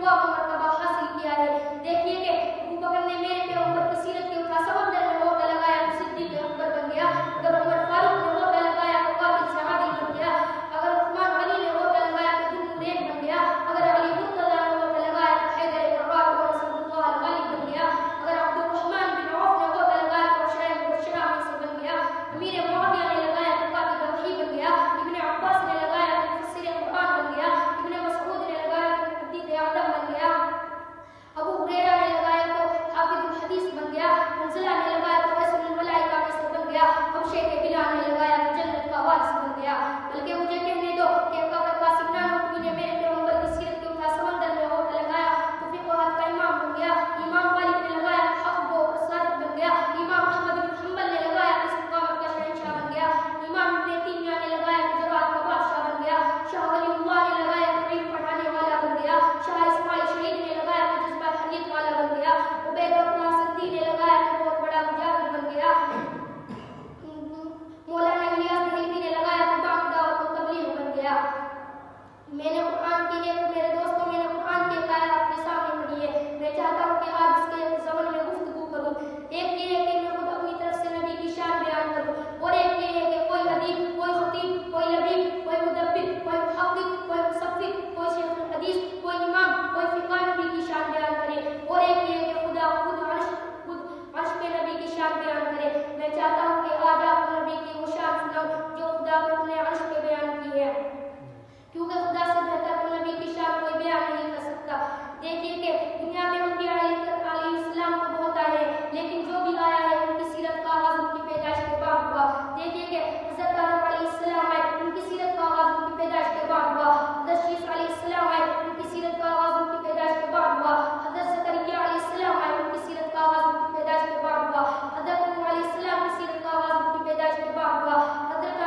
رتبہ و مرتبہ حاصل کیا ہے. دیکھیے کہ ابو بکر نے میرے پیغمبر کی سیرت کے اٹھا سمندر میں ہوتا لگایا تو صدیق اکبر بن گیا. اگر عمر فاروق نے ہوتا لگایا تو قاتل سے عادل بن گیا. اگر عثمان غنی نے ہوتا لگایا تو ذوالنورین بن گیا. اگر علی مرتضیٰ نے ہوتا لگایا تو حیدر کرار اور نصر اللہ الغالب بن گیا. اگر عبد الرحمن بن عوف نے ہوتا لگایا تو عشرہ مبشرہ میں سے بن گیا. امیر معاویہ نے لگایا تو قاتل وحی بن گیا. ابن عباس نے لگایا تو مفسر قرآن بن گیا. ابن مسعود نے لگایا تو محدث اعظم بن گیا. ابو ہریرہ نے لگایا تو حافظ الحدیث بن گیا. حنظلہ نے لگایا تو رسول الملائکہ میں سے بن گیا. حبشے کے بلال نے لگایا تو جنت کا وارث بن گیا. بلکہ مجھے کہنے دو کہ فقط قاسم نانوتوی نے میرے پیغمبر کی سیرت کے اٹھا سمندر میں ہوتا لگایا تو فقہ کا امام بن گیا. امام مالک نے لگایا تو حق و صادق بن گیا. امام احمد بن حنبل نے لگایا تو استقامت کا شہنشاہ بن گیا. امام ابن تیمیہ نے لگایا تو جرات کا بادشاہ بن گیا. شاہ ولی اللہ نے لگایا تو علم پڑھانے والا بن گیا. شاہ اسماعیل شہید نے لگایا تو جذبہ حریت والا بن گیا. عبید اللہ سندی نے لگایا تو بہت بڑا مجاہد بن گیا. مولانا الیاس دہلوی نے لگایا تو دعوت و تبلیغ بن گیا. میں نے قرآن کی ہے تو میرے دوستوں میں نے قرآن کی آیات اپنے سامنے پڑھی ہے. میں چاہتا ہوں کہ آج اس کے زمن میں گفتگو کروں. ایک یہ ہے کہ میں خود اپنی طرف سے نبی کی شان بیان کروں اور ایک یہ ہے کہ کوئی ادیب، کوئی خطیب، کوئی لبیب، کوئی مدبر، کوئی محقق، کوئی مصفق، کوئی شیخ الحدیث، کوئی امام، کوئی فقہ نبی کی شان بیان کرے اور ایک یہ ہے کہ خدا خود عرش پہ نبی کی شان بیان کرے. میں چاہتا ہوں کہ آج آپ کو نبی کی وہ شان سناؤں جو خدا نے عرش پہ بیان کی ہے، کیونکہ خدا سے بہتر کو نبی کی شان کوئی بیان نہیں کر سکتا. دیکھیے کہ دنیا میں انبیاء علیہ السلام کو بہت آئے ہیں، لیکن جو بھی آیا ہے ان کی سیرت کا آغاز ان کی پیدائش کے بعد ہوا. دیکھیے کہ حضرت آدم علیہ السلام آئے، ان کی سیرت کا آغاز ان کی پیدائش کے بعد ہوا. حضرت شیس علیہ السلام آئے، ان کی سیرت کا آغاز ان کی پیدائش کے بعد ہوا. حضرت زکریا علیہ السلام آئے، ان کی سیرت کا آغاز ان کی پیدائش کے بعد ہوا. حضرت نوح علیہ السلام کی سیرت کا آغاز ان کی پیدائش کے بعد ہوا. حضرت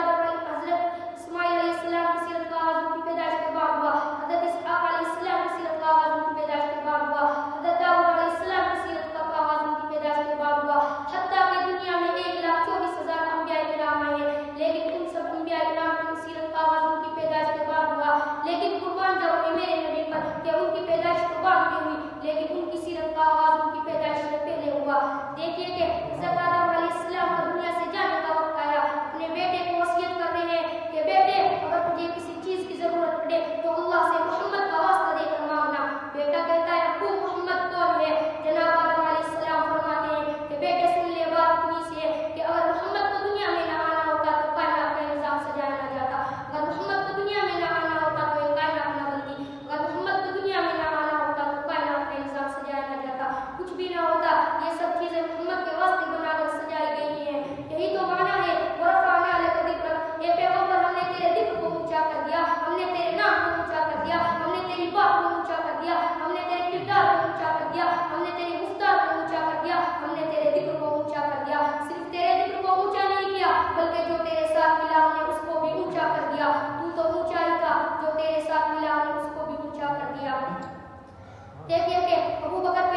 اسماعیل علیہ السلام کی سیرت کا آغاز ان کی پیدائش کے بعد ہوا. حضرت اسحاق علیہ السلام کی سیرت کا آغاز ان کی پیدائش کے بعد ہوا. حضرت داؤد علیہ السلام کی سیرت کا آغاز ان کی پیدائش کے بعد ہوا. حتیٰ کہ دنیا میں 1,24,000 انبیاء کرام آئے ہیں، لیکن ان سب انبیاء کرام کی سیرت کا آغاز ان کی پیدائش کے بعد ہوا. لیکن قربان جاؤ میرے نبی پر کہ ان کی پیدائش تو بعد میں ہوئی، لیکن ان کی سیرت کا آغاز ان کی پیدائش سے پہلے ہوا. دیکھیے کہ حضرت آدم علیہ السلام کا دنیا سے جانے کا وقت آیا. اپنے بیٹے کو وصیت کر رہے ہیں کہ بیٹے اگر تجھے کسی چیز کی ضرورت پڑے تو اللہ سے محمد کا واسطہ دے کر مانگنا. بیٹا کہتا ہے ابو محمد کون ہے؟ جناب آدم علیہ السلام فرماتے ہیں کہ بیٹے سن لے، بات اتنی سی ہے کہ اگر محمد کو دنیا میں نہ آنا ہوتا تو کائنات کا نظام سجایا نہ جاتا. اگر محمد کو دنیا میں نہ آنا ہوتا تو یہ کائنات نہ بنتی. اگر محمد کو دنیا میں نہ آنا ہوتا تو کائنات کا نظام سجایا نہ جاتا. کچھ بھی نہ ہوتا. یہ سب چیزیں محمد کے واسطے بنا کر سجائی گئی ہیں. یہی تو معنی ہے ورفعنا لک ذکرک. اے پیغمبر ہم نے تیرے ذکر کو اونچا کر دیا، ہم نے تیرے نام کو اونچا کر دیا، ہم نے تیری بات کو اونچا کر دیا، ہم نے تیرے کردار کو اونچا کر دیا، ہم نے تیری گفتار کو اونچا کر دیا، ہم نے تیرے ذکر کو اونچا کر دیا. صرف تیرے ذکر کو اونچا نہیں کیا بلکہ جو تیرے ساتھ ملا ہم نے اس کو بھی اونچا کر دیا. تو اونچا ہی تھا، جو تیرے ساتھ ملا ہم نے اس کو بھی اونچا کر دیا. دیکھیے کہ ابو بکر